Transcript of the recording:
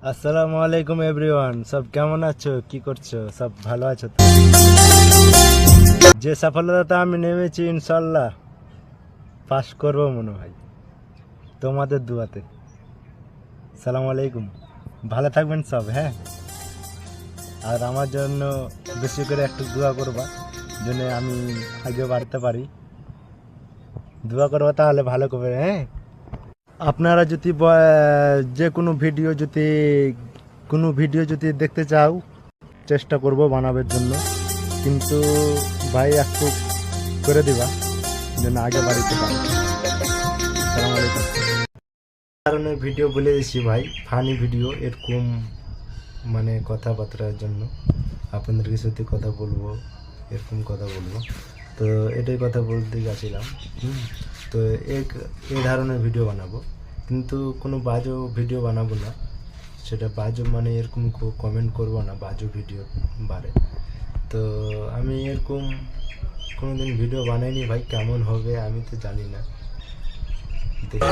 আসসালামু আলাইকুম এভরিওয়ান, সব কেমন আছো, কি করছো, সব ভালো আছো তো? যে সফলতাতে আমি নেমেছি ইনশাল্লাহ পাস করবো মনে হয় তোমাদের দুয়াতে। সালামু আলাইকুম, ভালো থাকবেন সব। হ্যাঁ, আর আমার জন্য বেশি করে একটু দোয়া করবা, যেন আমি আগে বাড়তে পারি। দোয়া করবা তাহলে ভালো করবে। হ্যাঁ, আপনারা যদি যে কোনো ভিডিও যদি দেখতে চাও, চেষ্টা করব বানাবার জন্য, কিন্তু ভাই একটু করে দিবা যেন আগে বাড়িতে পারি। আসসালামু আলাইকুম। কারণে ভিডিও বলে দিচ্ছি ভাই, ফানি ভিডিও এরকম, মানে কথাবার্তার জন্য আপনাদেরকে সত্যি কথা বলবো, এরকম কথা বলবো। তো এটাই কথা বলতে গেছিলাম। তো এই ধরনের ভিডিও বানাবো, কিন্তু কোনো বাজে ভিডিও বানাবো না। সেটা বাজে মানে এরকম কমেন্ট করবো না বাজে ভিডিও বারে। তো আমি এরকম কোনোদিন ভিডিও বানাইনি ভাই, কেমন হবে আমি তো জানি না, দেখি।